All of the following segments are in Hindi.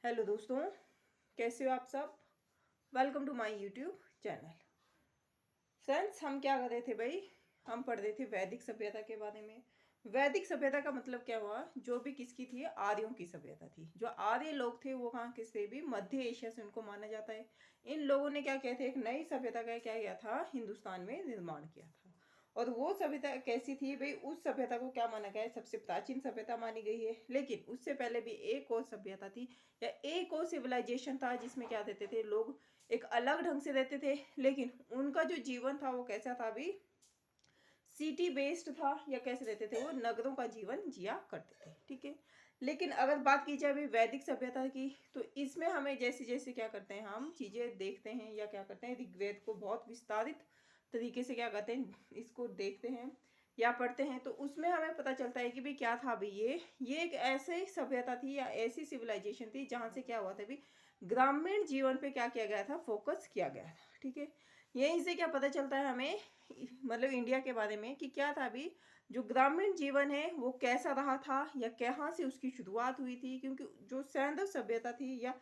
हेलो दोस्तों, कैसे हो आप सब। Welcome to my YouTube channel. Friends, हम क्या कर रहे थे भाई, हम पढ़ रहे थे वैदिक सभ्यता के बारे में। वैदिक सभ्यता का मतलब क्या हुआ, जो भी किसकी थी, आर्यों की सभ्यता थी। जो आर्य लोग थे वो कहाँ के थे भी, मध्य एशिया से उनको माना जाता है। इन लोगों ने क्या किया था, एक नई सभ्यता का क्या किया था, हिंदुस्तान में निर्माण किया था। और वो सभ्यता कैसी थी भाई, उस सभ्यता को क्या माना गया है, सबसे प्राचीन सभ्यता मानी गई है। लेकिन उससे पहले भी एक और सभ्यता थी या एक और सिविलाइजेशन था, जिसमें क्या देते थे लोग, एक अलग ढंग से रहते थे। लेकिन उनका जो जीवन था वो कैसा था अभी, सिटी बेस्ड था, या कैसे रहते थे वो, नगरों का जीवन जिया करते थे। ठीक है। लेकिन अगर बात की जाए अभी वैदिक सभ्यता की, तो इसमें हमें जैसे जैसे क्या करते हैं, हम चीजें देखते हैं या क्या करते हैं, ऋग्वेद को बहुत विस्तारित तरीके से क्या करते हैं, इसको देखते हैं या पढ़ते हैं, तो उसमें हमें पता चलता है कि भाई क्या था भाई, ये एक ऐसी सभ्यता थी या ऐसी सिविलाइजेशन थी जहाँ से क्या हुआ था भाई, ग्रामीण जीवन पे क्या किया गया था, फोकस किया गया था। ठीक है। यहीं से क्या पता चलता है हमें, मतलब इंडिया के बारे में, कि क्या था अभी, जो ग्रामीण जीवन है वो कैसा रहा था या कहाँ से उसकी शुरुआत हुई थी। क्योंकि जो सैंधव सभ्यता थी या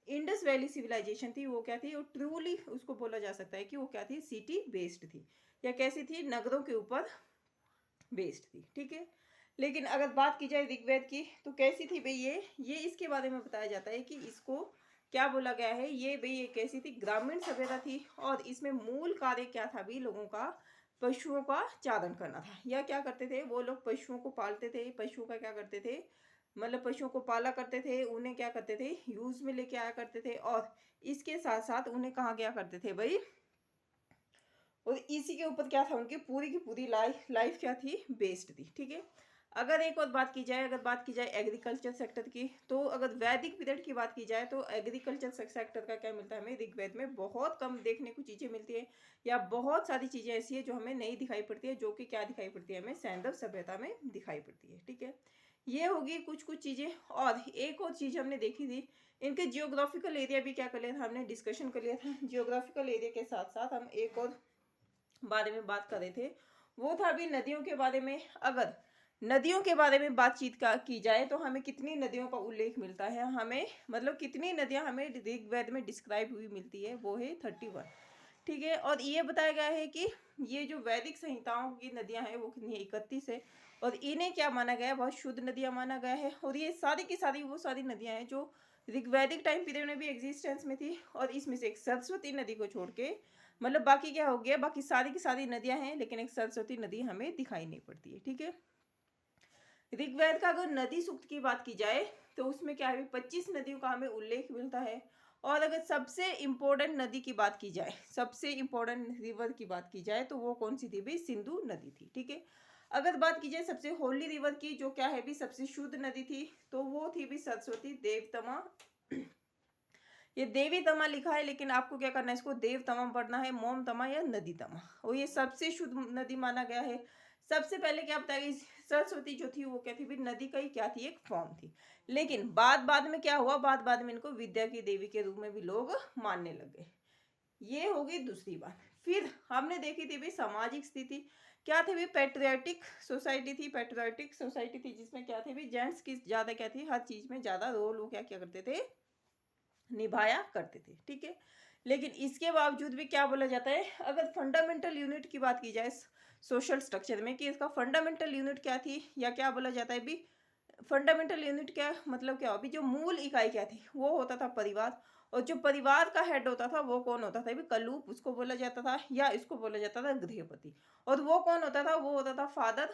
इंडस वैली सिविलाइजेशन थी, वो क्या थी, वो ट्रूली उसको बोला जा सकता है कि वो क्या थी, सिटी बेस्ड थी, या कैसी थी, नगरों के ऊपर बेस्ड थी। ठीक है। लेकिन अगर बात की जाए ऋग्वेद की, तो कैसी थी भाई, ये इसके बारे में बताया जाता है कि इसको क्या बोला गया है, ये भाई ये कैसी थी, ग्रामीण सभ्यता थी। और इसमें मूल कार्य क्या था भी, लोगों का पशुओं का चारण करना था। या क्या करते थे वो लोग, पशुओं को पालते थे, पशुओं का क्या करते थे, मतलब पशुओं को पाला करते थे, उन्हें क्या करते थे, यूज में लेके आया करते थे। और इसके साथ साथ उन्हें कहाँ गया करते थे भाई, और इसी के ऊपर क्या था, उनकी पूरी की पूरी लाइफ लाइफ क्या थी, बेस्ड थी। ठीक है। अगर एक और बात की जाए, अगर बात की जाए एग्रीकल्चर सेक्टर की, तो अगर वैदिक पीरियड की बात की जाए, तो एग्रीकल्चर सेक्टर का क्या मिलता है हमें, ऋग्वेद में बहुत कम देखने को चीज़ें मिलती है, या बहुत सारी चीज़ें ऐसी है जो हमें नहीं दिखाई पड़ती है, जो कि क्या दिखाई पड़ती है हमें, सैंधव सभ्यता में दिखाई पड़ती है। ठीक है। ये होगी कुछ कुछ चीज़ें। और एक और चीज़ हमने देखी थी, इनके जियोग्राफिकल एरिया भी क्या कर लिया था हमने, डिस्कशन कर लिया था। जियोग्राफिकल एरिया के साथ साथ हम एक और बारे में बात कर रहे थे, वो था अभी नदियों के बारे में। अगर नदियों के बारे में बातचीत का की जाए, तो हमें कितनी नदियों का उल्लेख मिलता है, हमें मतलब कितनी नदियां हमें ऋग्वेद में डिस्क्राइब हुई मिलती है, वो है 31। ठीक है। और ये बताया गया है कि ये जो वैदिक संहिताओं की नदियां हैं वो कितनी है, 31 है। और इन्हें क्या माना गया है, बहुत शुद्ध नदियां माना गया है। और ये सारी की सारी वो सारी नदियां हैं जो ऋग्वैदिक टाइम पीरियड में भी एग्जिस्टेंस में थी। और इसमें से एक सरस्वती नदी को छोड़ के, मतलब बाकी क्या हो गया, बाकी सारी की सारी नदियां हैं, लेकिन एक सरस्वती नदी हमें दिखाई नहीं पड़ती है। ठीक है। ऋग्वेद का अगर नदी सूक्त की बात की जाए, तो उसमें क्या है, 25 नदियों का हमें उल्लेख मिलता है। और अगर सबसे इंपॉर्टेंट नदी की बात की जाए, सबसे इंपॉर्टेंट रिवर की बात की जाए, तो वो कौन सी थी भाई, सिंधु नदी थी। ठीक है। अगर बात की जाए सबसे होली रिवर की, जो क्या है भी सबसे शुद्ध नदी थी, तो वो थी भी सरस्वती देवतमा। ये देवी तमा लिखा है, लेकिन आपको क्या करना है, इसको देव तमा पढ़ना है, मोम तमा या नदी तमा। और ये सबसे शुद्ध नदी माना गया है। सबसे पहले क्या बताया गया, सरस्वती जो थी वो क्या थी भी, नदी का ही क्या थी, एक फॉर्म थी। लेकिन बाद बाद में क्या हुआ, बाद बाद में इनको विद्या की देवी के रूप में भी लोग मानने लगे। ये होगी दूसरी बात। फिर हमने देखी थी भी सामाजिक स्थिति क्या थी भी, पेट्रियाटिक सोसाइटी थी। पेट्रियाटिक सोसाइटी थी जिसमें क्या थे भी, जेंट्स की ज्यादा क्या थी, हर चीज में ज्यादा रोल वो क्या क्या करते थे, निभाया करते थे। ठीक है। लेकिन इसके बावजूद भी क्या बोला जाता है, अगर फंडामेंटल यूनिट की बात की जाए सोशल स्ट्रक्चर में, कि इसका फंडामेंटल यूनिट क्या थी, या क्या बोला जाता है भी, फंडामेंटल यूनिट क्या मतलब क्या हो भी, जो मूल इकाई क्या थी, वो होता था परिवार। और जो परिवार का हेड होता था वो कौन होता था भी, कलूप उसको बोला जाता था, या इसको बोला जाता था गृहपति। और वो कौन होता था, वो होता था फादर।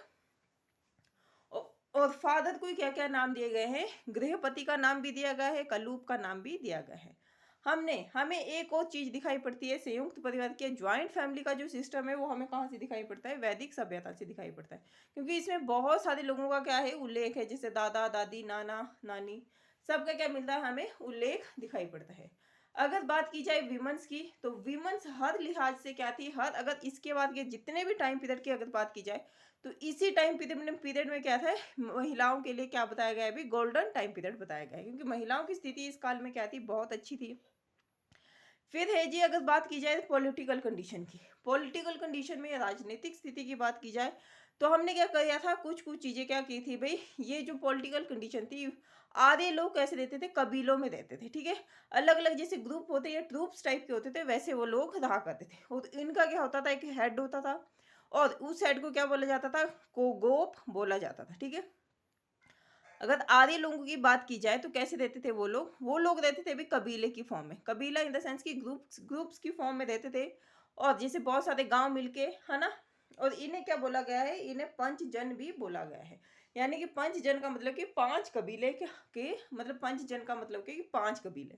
और फादर को क्या क्या नाम दिए गए हैं, गृहपति का नाम भी दिया गया है, कलूप का नाम भी दिया गया है। हमें एक और चीज दिखाई पड़ती है, संयुक्त परिवार के ज्वाइंट फैमिली का जो सिस्टम है वो हमें कहाँ से दिखाई पड़ता है, वैदिक सभ्यता से दिखाई पड़ता है। क्योंकि इसमें बहुत सारे लोगों का क्या है, उल्लेख है, जैसे दादा दादी नाना नानी, सबका क्या मिलता है, हमें उल्लेख दिखाई पड़ता है। अगर बात की जाए विमेंस की, तो विमेंस हर लिहाज से क्या थी, हर अगर इसके बाद के जितने भी टाइम पीरियड की अगर बात की जाए, तो इसी टाइम पीरियड में क्या था, महिलाओं के लिए क्या बताया गया है भी, गोल्डन टाइम पीरियड बताया गया है। क्योंकि महिलाओं की स्थिति इस काल में क्या थी, बहुत अच्छी थी। फिर है जी, अगर बात की जाए पॉलिटिकल कंडीशन की, पॉलिटिकल कंडीशन में राजनीतिक स्थिति की बात की जाए, तो हमने क्या किया था, कुछ कुछ चीजें क्या की थी भाई, ये जो पॉलिटिकल कंडीशन थी, आधे लोग कैसे रहते थे, कबीलों में रहते थे, ठीक है। अलग अलग जैसे ग्रुप होते या ट्रूप्स टाइप के होते थे, वैसे वो लोग रहा करते थे। और इनका क्या होता था, एक हेड होता था और उस हेड को क्या बोला जाता था, को गोप बोला जाता था, ठीक है। अगर आधे लोगों की बात की जाए तो कैसे रहते थे वो लोग रहते थे भी कबीले की फॉर्म में, कबीला इन द सेंस की ग्रुप्स ग्रुप्स की फॉर्म में रहते थे। और जैसे बहुत सारे गांव मिलके, है ना। और इन्हें क्या बोला गया है, इन्हें पंच जन भी बोला गया है। यानी कि पंच जन का मतलब कि पांच कबीले के मतलब पंच जन का मतलब कि पांच कबीले।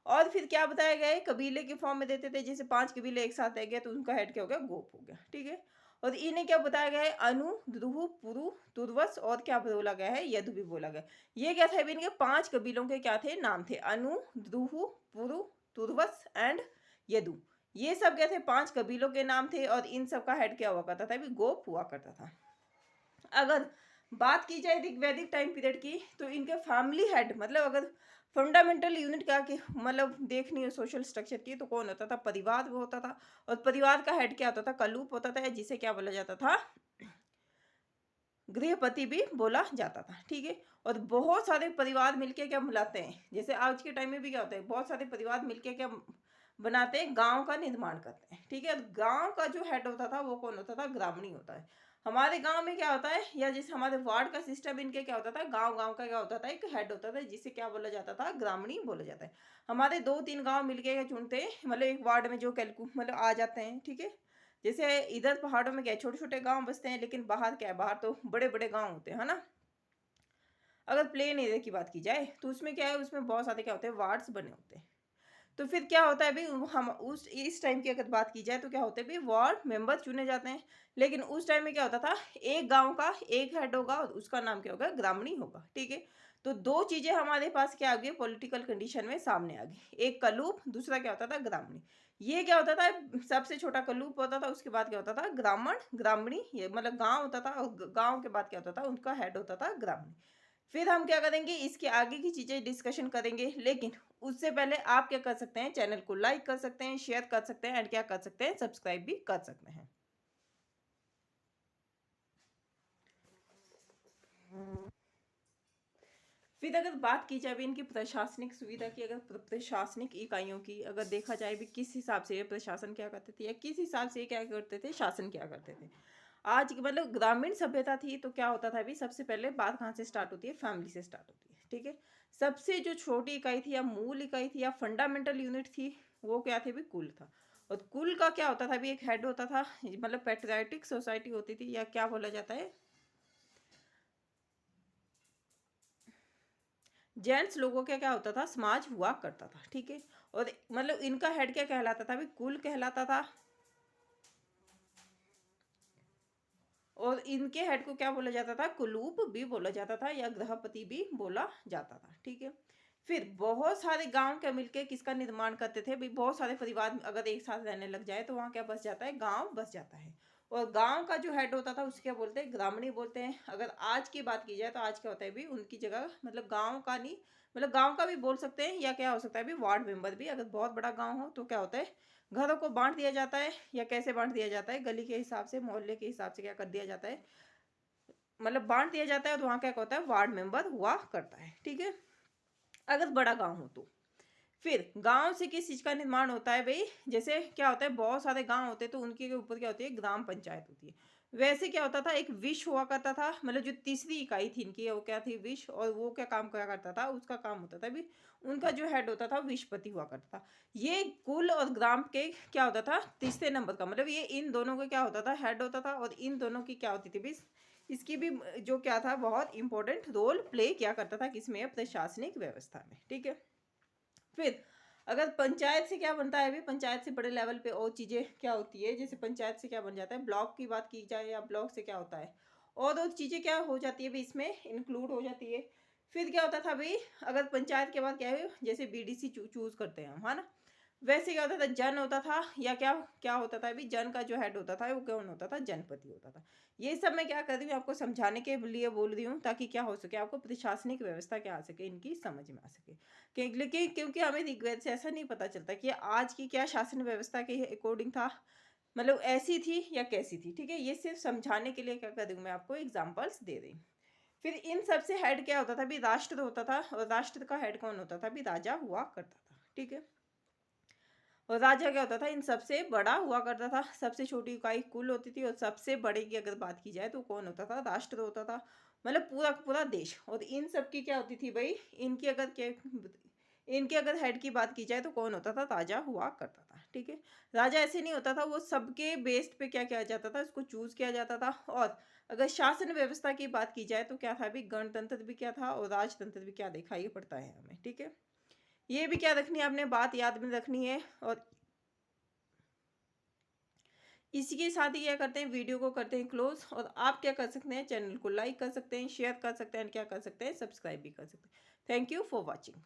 और फिर क्या बताया गया है, कबीले की फॉर्म में देते थे, जैसे पांच कबीले एक साथ रह गए तो उनका हेड क्या हो गया, गोप हो गया, ठीक है। और इन्हें क्या बताया गया है, अनु, द्रुह, पुरु, तुर्वस और क्या बोला गया है, यदु भी बोला गया। ये क्या था, इनके पांच कबीलों के क्या थे, नाम थे, अनु, द्रुह, पुरु, तुर्वस एंड यदु। ये सब क्या थे, पांच कबीलों के नाम थे और इन सब का हेड क्या हुआ करता था, भी गोप हुआ करता था। अगर बात की जाए वैदिक टाइम पीरियड की तो इनके फैमिली हेड मतलब अगर फंडामेंटल यूनिट क्या कि मतलब देखनी है सोशल स्ट्रक्चर की, तो कौन होता था, परिवार वो होता था। और परिवार का हेड क्या होता था, कलूप होता था, जिसे क्या बोला जाता था, गृहपति भी बोला जाता था, ठीक है। और बहुत सारे परिवार मिलके क्या बुलाते हैं, जैसे आज के टाइम में भी क्या होता है, बहुत सारे परिवार मिलके क्या बनाते हैं, गांव का निर्माण करते हैं, ठीक है। गांव का जो हेड होता था वो कौन होता था, ग्रामीणी होता है। हमारे गांव में क्या होता है, या जैसे हमारे वार्ड का सिस्टम, इनके क्या होता था, गांव गांव का क्या होता था, एक हेड होता था जिसे क्या बोला जाता था, ग्रामीणी बोला जाता है। हमारे दो तीन गांव मिलके क्या चुनते हैं, मतलब एक वार्ड में जो कैलकु मतलब आ जाते हैं, ठीक है। जैसे इधर पहाड़ों में क्या छोटे छोटे गांव बसते हैं, लेकिन बाहर क्या है, बाहर तो बड़े बड़े गांव होते हैं, है ना। अगर प्लेन एरिया की बात की जाए तो उसमें क्या है, उसमें बहुत सारे क्या होते हैं, वार्ड्स बने होते हैं। तो फिर क्या होता है भाई, हम उस इस टाइम की अगर बात की जाए तो क्या होते हैं भाई, वार्ड मेंबर चुने जाते हैं। लेकिन उस टाइम में क्या होता था, एक गांव का एक हेड होगा और उसका नाम क्या होगा, ग्रामीणी होगा, ठीक है। तो दो चीजें हमारे पास क्या आ गई, पॉलिटिकल कंडीशन में सामने आ गई, एक कलूप, दूसरा क्या होता था, ग्रामीणी। ये क्या होता था, सबसे छोटा कलूप होता था, उसके बाद क्या होता था, ग्रामीण, ग्रामीणी, ये मतलब गांव होता था, और गांव के बाद क्या होता था, उनका हेड होता था ग्रामीणी। फिर हम क्या करेंगे, इसके आगे की चीजें डिस्कशन करेंगे, लेकिन उससे पहले आप क्या कर सकते हैं, चैनल को लाइक कर सकते हैं, शेयर कर सकते हैं एंड क्या कर सकते हैं, सब्सक्राइब भी कर सकते हैं। फिर अगर बात की जाए इनकी प्रशासनिक सुविधा की, अगर प्रशासनिक इकाइयों की अगर देखा जाए भी, किस हिसाब से ये प्रशासन क्या करते थे या किस हिसाब से क्या करते थे, शासन क्या करते थे। आज की मतलब ग्रामीण सभ्यता थी तो क्या होता था अभी, सबसे पहले बात कहाँ से स्टार्ट होती है, फैमिली से स्टार्ट होती है, ठीक है। सबसे जो छोटी इकाई थी या मूल इकाई थी या फंडामेंटल यूनिट थी, वो क्या थे भी, कुल था। और कुल का क्या होता था भी, एक हेड होता था, मतलब पैट्रियाटिक सोसाइटी होती थी, या क्या बोला जाता है, जेंट्स लोगों का क्या होता था, समाज हुआ करता था, ठीक है। और मतलब इनका हेड क्या कहलाता था भी, कुल कहलाता था। और इनके हेड को क्या बोला जाता था, कुलूप भी बोला जाता था या गृहपति भी बोला जाता था, ठीक है। फिर बहुत सारे गांव क्या मिलके किसका निर्माण करते थे भी, बहुत सारे परिवार अगर एक साथ रहने लग जाए तो वहाँ क्या बस जाता है, गांव बस जाता है। और गांव का जो हेड होता था उसके क्या बोलते हैं, ग्रामीणी बोलते हैं। अगर आज की बात की जाए तो आज क्या होता है भी, उनकी जगह मतलब गाँव का नहीं, मतलब गाँव का भी बोल सकते हैं, या क्या हो सकता है भी, वार्ड मेंबर भी। अगर बहुत बड़ा गाँव हो तो क्या होता है, घरों को बांट दिया जाता है, या कैसे बांट दिया जाता है, गली के हिसाब से, मोहल्ले के हिसाब से क्या कर दिया जाता है, मतलब बांट दिया जाता है। और वहाँ क्या होता है, वार्ड मेंबर हुआ करता है, ठीक है। अगर बड़ा गांव हो तो फिर गांव से किस चीज का निर्माण होता है भाई, जैसे क्या होता है, बहुत सारे गांव होते हैं तो उनके ऊपर क्या होती है, ग्राम पंचायत होती है। वैसे क्या होता था, एक विश हुआ करता था, मतलब जो तीसरी इकाई थी इनकी, वो क्या थी, विश। और वो क्या काम करा करता था, उसका काम होता था भी, उनका जो हेड होता था विशपति हुआ करता था। ये कुल और ग्राम के क्या होता था, तीसरे नंबर का, मतलब ये इन दोनों का क्या होता था, हेड होता था। और इन दोनों की क्या होती थी भी, इसकी भी जो क्या था, बहुत इंपॉर्टेंट रोल प्ले किया करता था किसमें, प्रशासनिक व्यवस्था में, ठीक है। फिर अगर पंचायत से क्या बनता है, भी पंचायत से बड़े लेवल पे और चीजें क्या होती है, जैसे पंचायत से क्या बन जाता है, ब्लॉक की बात की जाए, या ब्लॉक से क्या होता है, और चीजें क्या हो जाती है भी, इसमें इंक्लूड हो जाती है। फिर क्या होता था भाई, अगर पंचायत के बाद क्या है, जैसे बीडीसी चूज करते हैं हम, है ना। वैसे क्या होता था, जन होता था, या क्या क्या होता था अभी, जन का जो हेड होता था वो कौन होता था, जनपति होता था। ये सब मैं क्या कर रही हूँ, आपको समझाने के लिए बोल रही हूँ, ताकि क्या हो सके, आपको प्रशासनिक व्यवस्था क्या आ सके, इनकी समझ में आ सके। लेकिन क्योंकि हमें ऋग्वेद से ऐसा नहीं पता चलता कि आज की क्या शासन व्यवस्था के अकॉर्डिंग था, मतलब ऐसी थी या कैसी थी, ठीक है। ये सिर्फ समझाने के लिए क्या कर रही हूँ, मैं आपको एग्जाम्पल्स दे रही हूँ। फिर इन सब से हेड क्या होता था भी, राष्ट्र होता था, और राष्ट्र का हेड कौन होता था भी, राजा हुआ करता था। ठीक है, और राजा क्या होता था, इन सबसे बड़ा हुआ करता था। सबसे छोटी इकाई कुल होती थी, और सबसे बड़े की अगर बात की जाए तो कौन होता था, राष्ट्र होता था, मतलब पूरा का पूरा देश। और इन सब की क्या होती थी भाई, इनकी अगर हेड की बात की जाए तो कौन होता था, राजा हुआ करता था। ठीक है, राजा ऐसे नहीं होता था, वो सबके बेस्ड पे क्या किया जाता था, इसको चूज किया जाता था। और अगर शासन व्यवस्था की बात की जाए तो क्या था भी, गणतंत्र भी क्या था, और राजतंत्र भी क्या देखा, ये पड़ता है हमें। ठीक है, ये भी क्या रखनी है आपने, बात याद में रखनी है। और इसी के साथ ही क्या करते हैं, वीडियो को करते हैं क्लोज। और आप क्या कर सकते हैं, चैनल को लाइक कर सकते हैं, शेयर कर सकते हैं, क्या कर सकते हैं, सब्सक्राइब भी कर सकते हैं। Thank you for watching.